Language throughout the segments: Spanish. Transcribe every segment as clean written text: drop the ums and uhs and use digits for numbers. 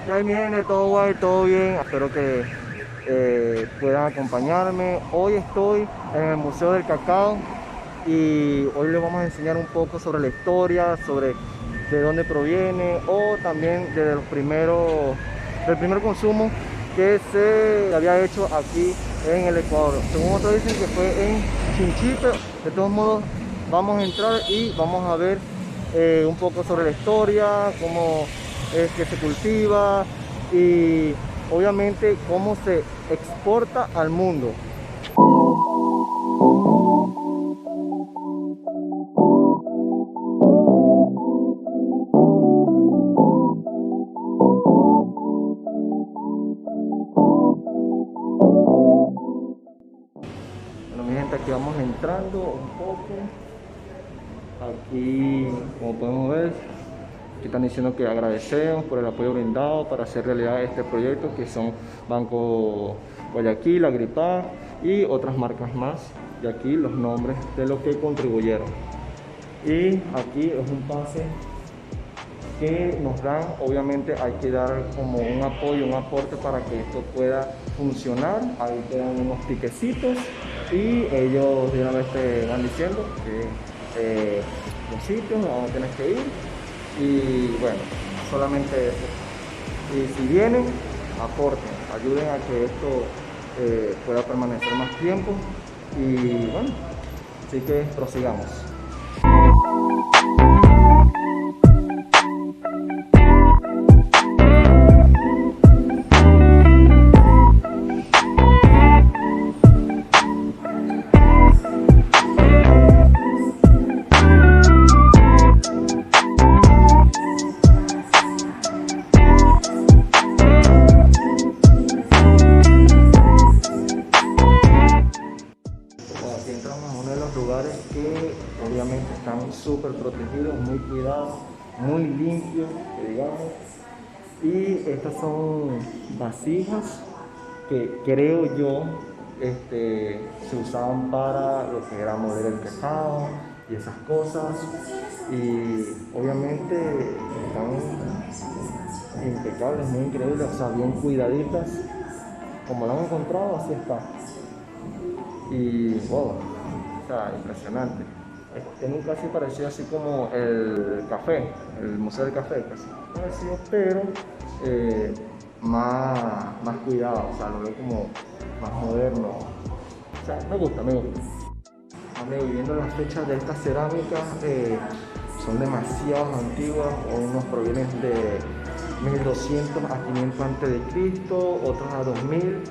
Ya mi gente, todo guay, todo bien. Espero que puedan acompañarme. Hoy estoy en el Museo del Cacao y hoy les vamos a enseñar un poco sobre la historia, sobre de dónde proviene o también de los primeros, del primer consumo que se había hecho aquí en el Ecuador. Según otros dicen que fue en Chinchipe. De todos modos, vamos a entrar y vamos a ver un poco sobre la historia, cómo es que se cultiva y obviamente cómo se exporta al mundo. Bueno, mi gente, aquí vamos entrando un poco. Aquí, como podemos ver, aquí están diciendo que agradecemos por el apoyo brindado para hacer realidad este proyecto, que son Banco Guayaquil, Agripá y otras marcas más. Y aquí los nombres de los que contribuyeron. Y aquí es un pase que nos dan. Obviamente hay que dar como un apoyo, un aporte para que esto pueda funcionar. Ahí te dan unos tiquecitos y ellos de una vez te van diciendo que los sitios a donde tienes que ir. Y bueno, solamente eso. Y si vienen, aporten, ayuden a que esto pueda permanecer más tiempo. Y bueno, así que prosigamos. Aquí entramos a uno de los lugares que obviamente están súper protegidos, muy cuidados, muy limpios, que digamos. Y estas son vasijas que creo yo se usaban para lo que era moler el cacao y esas cosas. Y obviamente están impecables, muy increíbles, o sea, bien cuidaditas. Como lo han encontrado, así está. Y wow, o sea, impresionante. Tiene un casi parecido así como el café, el Museo del Café, casi parecido, pero más cuidado, o sea, lo veo como más moderno. O sea, me gusta, me gusta. Amigo, viendo las fechas de estas cerámicas, son demasiado antiguas, unos provienen de 1200 a 500 a.C., otros a 2000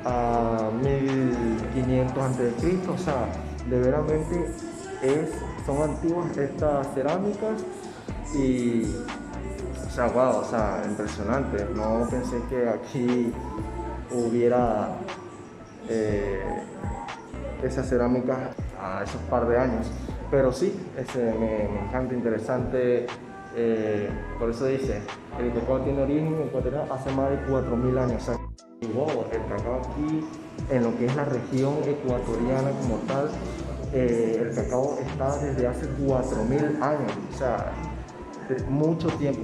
a 1500 a.C., o sea, de veramente son antiguas estas cerámicas y, o sea, wow, o sea, impresionante. No pensé que aquí hubiera esas cerámicas a esos par de años, pero sí, me encanta, interesante. Por eso dice, el cacao tiene origen ecuatorial hace más de 4000 años. O sea, y wow, el cacao aquí, en lo que es la región ecuatoriana como tal, el cacao está desde hace 4000 años. O sea, mucho tiempo,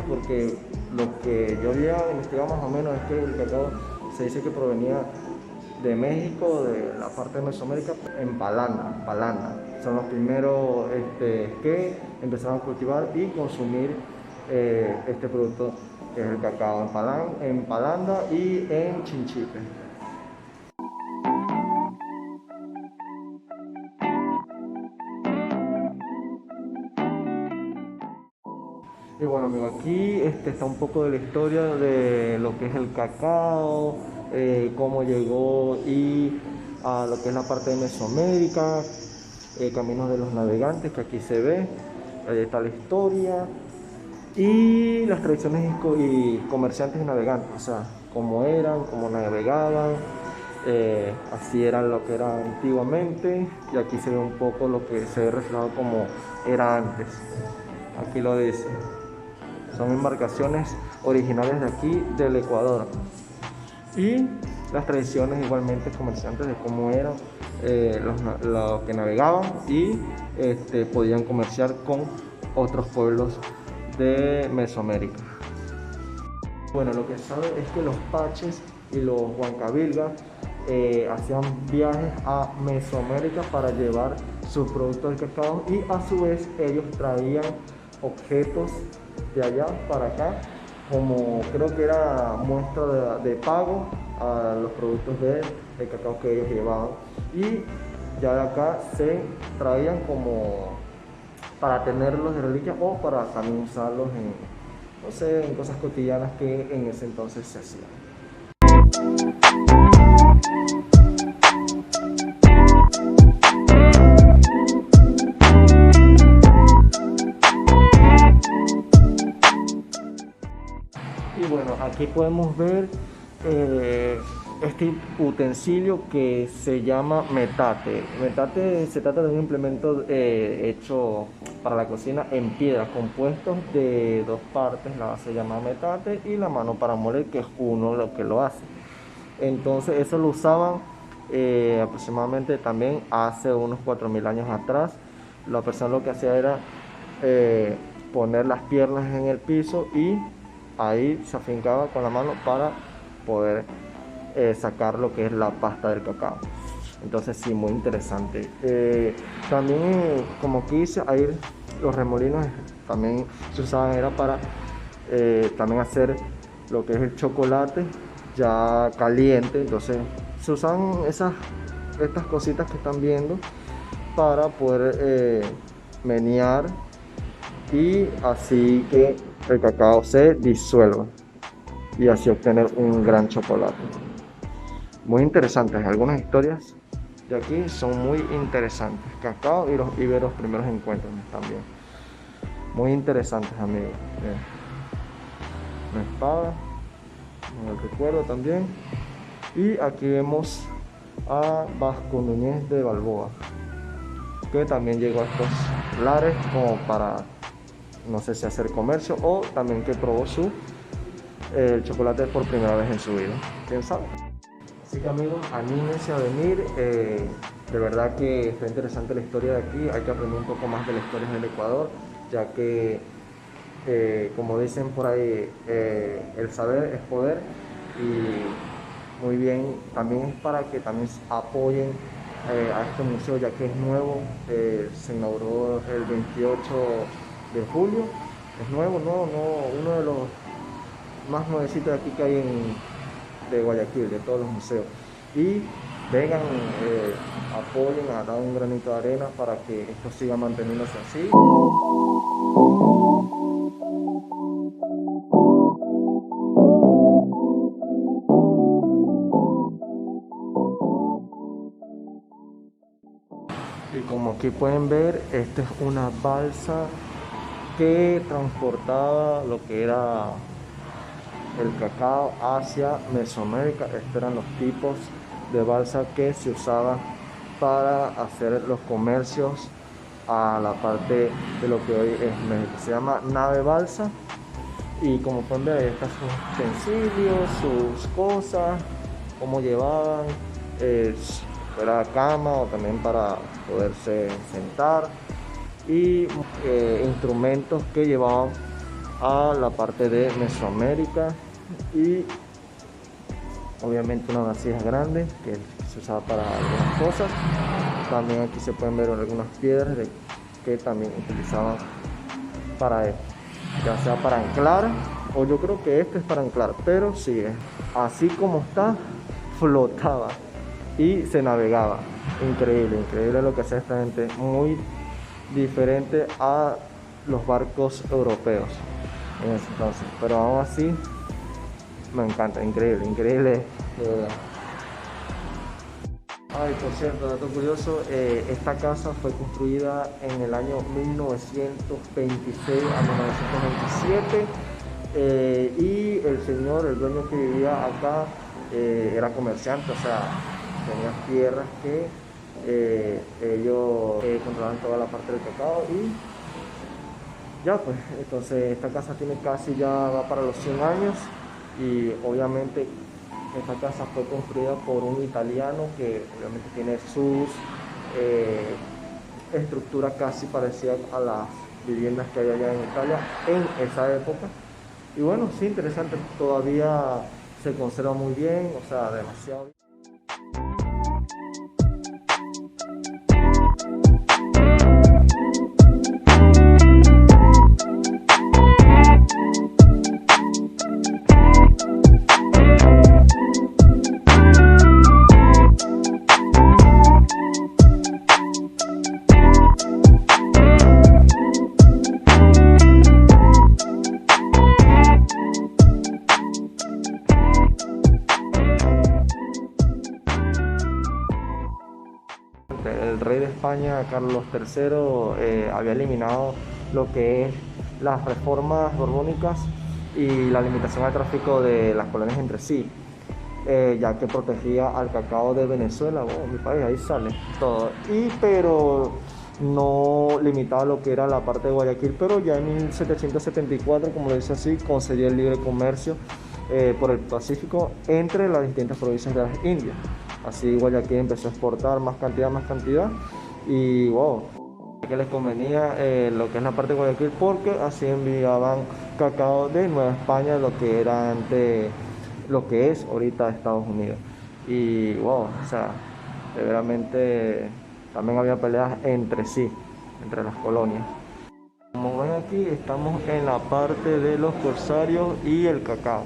porque lo que yo había investigado más o menos es que el cacao se dice que provenía de México, de la parte de Mesoamérica, en Palanda. Son los primeros que empezaron a cultivar y consumir este producto, que es el cacao, en Palanda y en Chinchipe. Y bueno, amigo, aquí está un poco de la historia de lo que es el cacao, cómo llegó y a lo que es la parte de Mesoamérica, caminos de los navegantes, que aquí se ve, ahí está la historia, y las tradiciones y comerciantes y navegantes, o sea, cómo eran, cómo navegaban, así eran lo que era antiguamente, y aquí se ve un poco lo que se ve reflejado como era antes. Aquí lo dice. Son embarcaciones originales de aquí, del Ecuador. Y las tradiciones igualmente comerciantes de cómo eran los que navegaban y podían comerciar con otros pueblos de Mesoamérica. Bueno, lo que sabe es que los paches y los huancavilgas hacían viajes a Mesoamérica para llevar sus productos del cacao y a su vez ellos traían objetos de allá para acá, como creo que era muestra de pago a los productos del cacao que ellos llevaban. Y ya de acá se traían como para tenerlos de reliquia o para también usarlos en, no sé, en cosas cotidianas que en ese entonces se hacían. Y bueno, aquí podemos ver este utensilio que se llama metate. Metate se trata de un implemento hecho para la cocina en piedra, compuesto de dos partes. La base se llama metate y la mano para moler, que es uno lo que lo hace. Entonces eso lo usaban aproximadamente también hace unos 4000 años atrás. La persona lo que hacía era poner las piernas en el piso y ahí se afincaba con la mano para poder sacar lo que es la pasta del cacao. Entonces sí, muy interesante. También como quise, ahí los remolinos también se usaban, era para también hacer lo que es el chocolate ya caliente. Entonces se usan estas cositas que están viendo para poder menear y así que el cacao se disuelva y así obtener un gran chocolate. Muy interesantes, algunas historias de aquí son muy interesantes. Cacao y los íberos primeros encuentros también. Muy interesantes, amigos. Una espada, el recuerdo también. Y aquí vemos a Vasco Núñez de Balboa, que también llegó a estos lares como para, no sé si hacer comercio o también que probó el chocolate por primera vez en su vida, quién sabe. Así que amigos, anímense a venir, de verdad que está interesante la historia de aquí. Hay que aprender un poco más de la historia del Ecuador, ya que como dicen por ahí, el saber es poder. Y muy bien, también es para que también apoyen a este museo, ya que es nuevo. Se inauguró el 28 de julio, es nuevo, uno de los más nuevecitos de aquí que hay de Guayaquil, de todos los museos. Y vengan, apoyen, a dar un granito de arena para que esto siga manteniéndose así. Y como aquí pueden ver, esta es una balsa que transportaba lo que era el cacao hacia Mesoamérica. Estos eran los tipos de balsa que se usaban para hacer los comercios a la parte de lo que hoy es México. Se llama nave balsa. Y como pueden ver, ahí están sus utensilios, sus cosas, cómo llevaban, era cama o también para poderse sentar, y instrumentos que llevaban a la parte de Mesoamérica, y obviamente una vasija grande que se usaba para algunas cosas. También aquí se pueden ver algunas piedras que también utilizaban para esto, ya sea para anclar, o yo creo que este es para anclar, pero sí, así como está, flotaba y se navegaba. Increíble, increíble lo que hace esta gente, muy diferente a los barcos europeos en ese entonces, pero aún así me encanta, increíble, increíble. Ay, por cierto, dato curioso, esta casa fue construida en el año 1926 a 1927, y el señor, el dueño que vivía acá, era comerciante, o sea, tenía tierras que ellos controlaban toda la parte del cacao. Y ya pues, entonces esta casa tiene casi, ya va para los 100 años, y obviamente esta casa fue construida por un italiano que obviamente tiene sus estructuras casi parecidas a las viviendas que hay allá en Italia en esa época. Y bueno, sí, interesante, todavía se conserva muy bien, o sea, demasiado bien. El rey de España, Carlos III, había eliminado lo que es las reformas borbónicas y la limitación al tráfico de las colonias entre sí, ya que protegía al cacao de Venezuela, mi país, ahí sale todo, pero no limitaba lo que era la parte de Guayaquil, pero ya en 1774, como lo dice así, concedió el libre comercio por el Pacífico entre las distintas provincias de las Indias. Así Guayaquil empezó a exportar más cantidad, y wow, que les convenía lo que es la parte de Guayaquil, porque así enviaban cacao de Nueva España, lo que era antes, lo que es ahorita Estados Unidos. Y wow, o sea, verdaderamente también había peleas entre sí, entre las colonias. Como ven aquí, estamos en la parte de los corsarios y el cacao.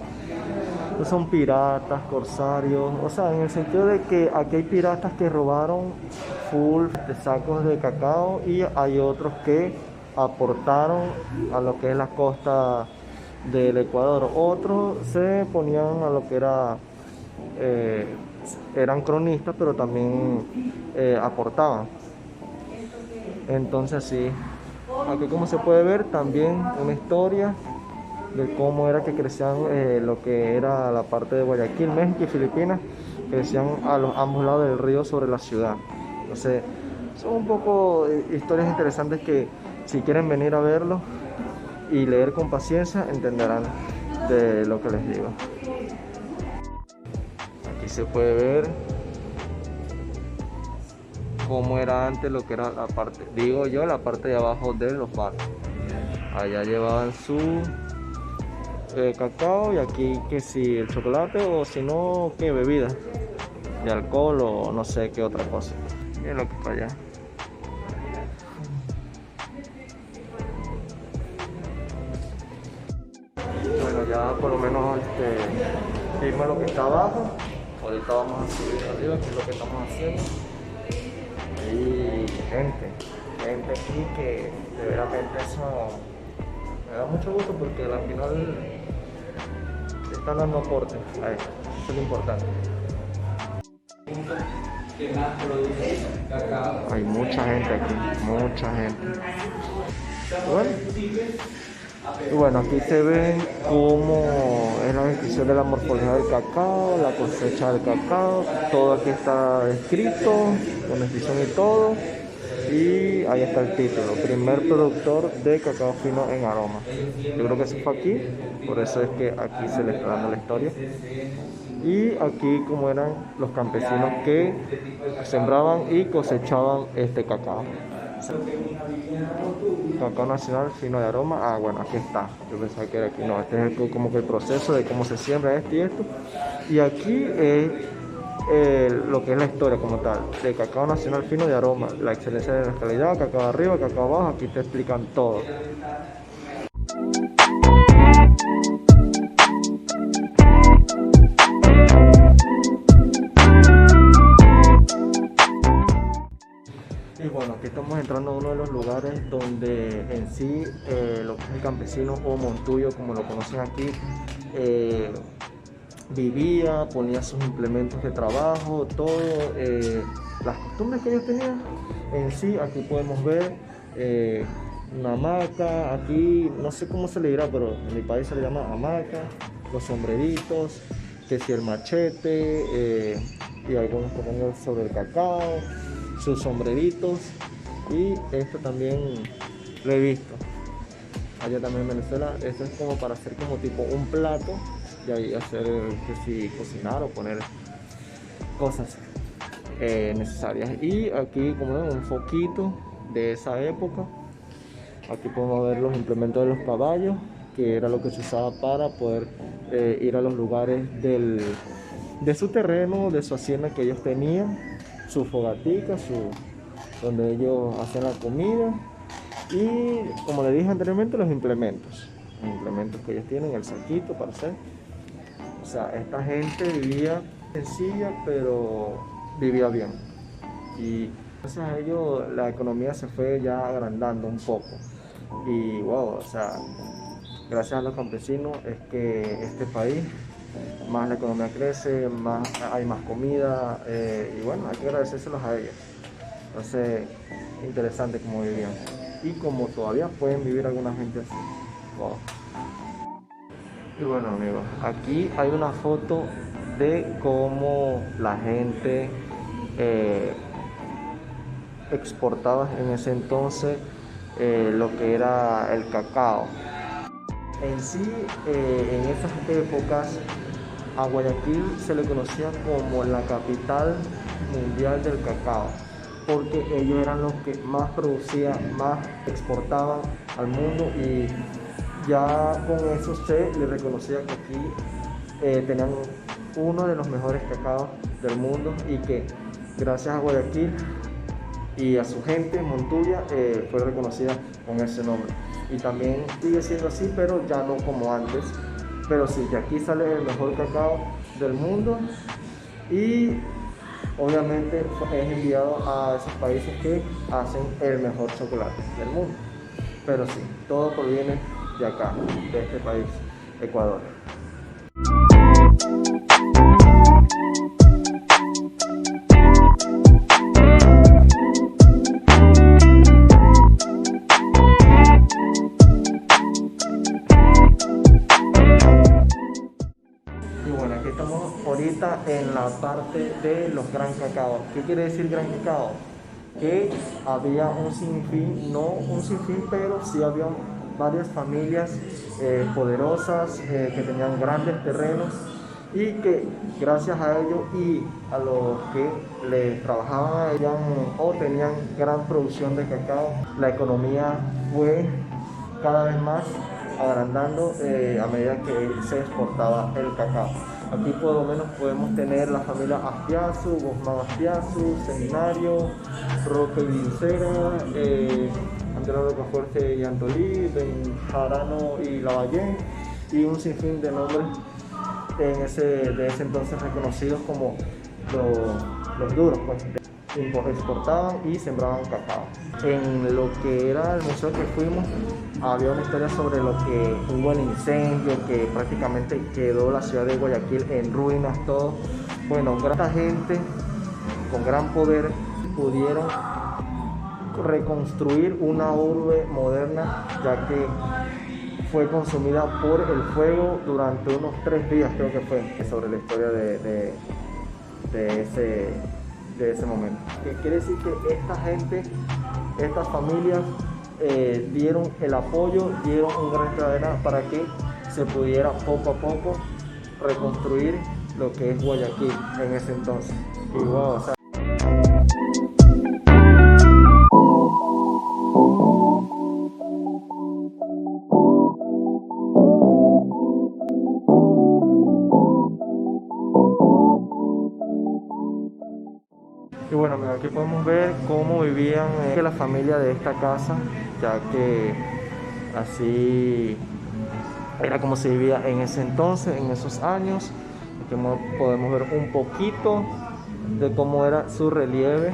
No son piratas, corsarios, o sea, en el sentido de que aquí hay piratas que robaron full de sacos de cacao y hay otros que aportaron a lo que es la costa del Ecuador. Otros se ponían a lo que era, eran cronistas, pero también aportaban. Entonces sí, aquí como se puede ver también una historia de cómo era que crecían lo que era la parte de Guayaquil, México y Filipinas, crecían a los ambos lados del río sobre la ciudad. Entonces, son un poco historias interesantes que si quieren venir a verlo y leer con paciencia, entenderán de lo que les digo. Aquí se puede ver cómo era antes lo que era la parte, digo yo, la parte de abajo de los barcos. Allá llevaban su cacao y aquí que si el chocolate o si no que bebida de alcohol o no sé qué otra cosa. Miren lo que está allá. Bueno, ya por lo menos vimos lo que está abajo. Ahorita vamos a subir arriba, que es lo que estamos haciendo. Y gente aquí que de veramente eso me da mucho gusto, porque al final están dando aporte a esto, eso es lo importante. Hay mucha gente aquí, mucha gente. Y bueno, aquí se ve cómo es la descripción de la morfología del cacao, la cosecha del cacao, todo aquí está escrito, con descripción y todo. Y ahí está el título, primer productor de cacao fino en aroma. Yo creo que eso fue aquí, por eso es que aquí se le está dando la historia. Y aquí como eran los campesinos que sembraban y cosechaban este cacao. Cacao nacional fino de aroma. Bueno, aquí está. Yo pensaba que era aquí. No, este es como que el proceso de cómo se siembra esto y esto. Y aquí es lo que es la historia como tal, de cacao nacional fino de aroma, la excelencia de la calidad, cacao arriba, cacao abajo, aquí te explican todo. Y bueno, aquí estamos entrando a uno de los lugares donde en sí lo que es el campesino o montuyo, como lo conocen aquí, vivía, ponía sus implementos de trabajo, todo, las costumbres que ellos tenían. En sí, aquí podemos ver una hamaca, aquí no sé cómo se le dirá, pero en mi país se le llama hamaca, los sombreritos, que si el machete, y algunos poniendo sobre el cacao, sus sombreritos, y esto también lo he visto allá también en Venezuela. Esto es como para hacer como tipo un plato y ahí hacer que si cocinar o poner cosas necesarias. Y aquí como ven, un foquito de esa época. Aquí podemos ver los implementos de los caballos, que era lo que se usaba para poder ir a los lugares de su terreno, de su hacienda que ellos tenían, su fogatica, donde ellos hacían la comida y, como le dije anteriormente, los implementos que ellos tienen, el saquito para hacer. O sea, esta gente vivía sencilla, pero vivía bien. Y gracias a ello la economía se fue ya agrandando un poco. Y wow, o sea, gracias a los campesinos es que este país, más la economía crece, más hay más comida, y bueno, hay que agradecérselos a ellos. Entonces, interesante cómo vivían. Y como todavía pueden vivir alguna gente así. Wow. Y bueno, amigos, aquí hay una foto de cómo la gente exportaba en ese entonces lo que era el cacao. En sí, en esas épocas, a Guayaquil se le conocía como la capital mundial del cacao, porque ellos eran los que más producían, más exportaban al mundo, y ya con eso se le reconocía que aquí tenían uno de los mejores cacaos del mundo, y que gracias a Guayaquil y a su gente, Montuya, fue reconocida con ese nombre. Y también sigue siendo así, pero ya no como antes. Pero sí, de aquí sale el mejor cacao del mundo, y obviamente es enviado a esos países que hacen el mejor chocolate del mundo. Pero sí, todo proviene de acá, de este país, Ecuador. Ahorita en la parte de los gran cacao. ¿Qué quiere decir gran cacao? Que había un sinfín, no un sinfín, pero sí había varias familias poderosas que tenían grandes terrenos, y que gracias a ellos y a los que les trabajaban o tenían gran producción de cacao, la economía fue cada vez más agrandando a medida que se exportaba el cacao. Aquí por lo menos podemos tener la familia Aspiazu, Guzmán Aspiazu, Seminario, Roque Vincera, Andrés Rocafuerte y Antolí, Benjarano y Lavallén, y un sinfín de nombres de ese entonces reconocidos como los duros, pues. Exportaban y sembraban cacao. En lo que era el museo que fuimos, había una historia sobre lo que hubo el incendio, que prácticamente quedó la ciudad de Guayaquil en ruinas, todo. Bueno, gran gente con gran poder pudieron reconstruir una urbe moderna, ya que fue consumida por el fuego durante unos 3 días, creo que fue, sobre la historia de ese momento. Que quiere decir que esta gente, estas familias dieron el apoyo, dieron un granito de arena para que se pudiera poco a poco reconstruir lo que es Guayaquil en ese entonces. Y wow, o sea, y bueno, mira, aquí podemos ver cómo vivían la familia de esta casa, ya que así era como se vivía en ese entonces, en esos años. Aquí podemos ver un poquito de cómo era su relieve.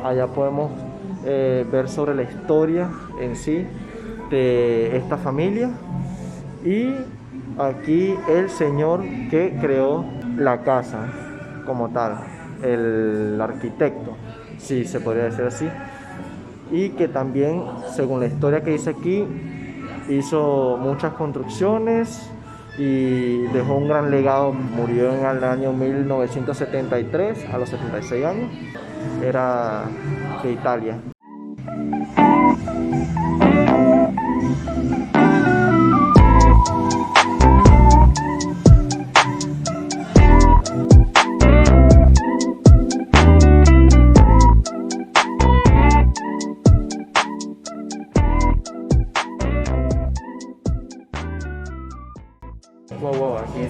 Allá podemos ver sobre la historia en sí de esta familia, y aquí el señor que creó la casa como tal, el arquitecto, sí se podría decir así, y que también, según la historia que dice aquí, hizo muchas construcciones y dejó un gran legado. Murió en el año 1973, a los 76 años, era de Italia.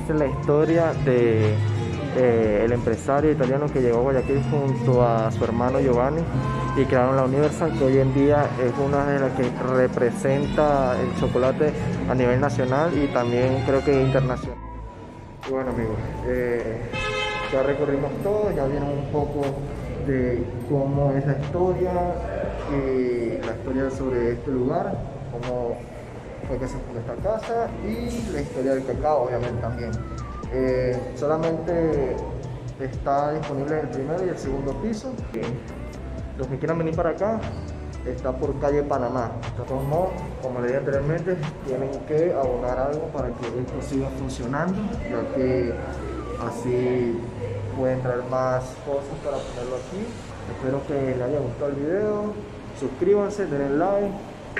es la historia de el empresario italiano que llegó a Guayaquil junto a su hermano Giovanni y crearon la Universal, que hoy en día es una de las que representa el chocolate a nivel nacional y también creo que internacional. Y bueno amigos, ya recorrimos todo, ya vieron un poco de cómo es la historia sobre este lugar, cómo fue que se fundó esta casa y la historia del cacao obviamente también. Solamente está disponible en el primer y el segundo piso. Los que quieran venir para acá, está por calle Panamá. De todos modos, como le dije anteriormente, tienen que abonar algo para que esto siga funcionando, ya que así pueden traer más cosas para ponerlo aquí. Espero que les haya gustado el video, suscríbanse, denle like.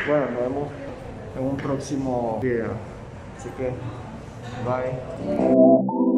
Bueno, nos vemos en un próximo video. Así que, bye.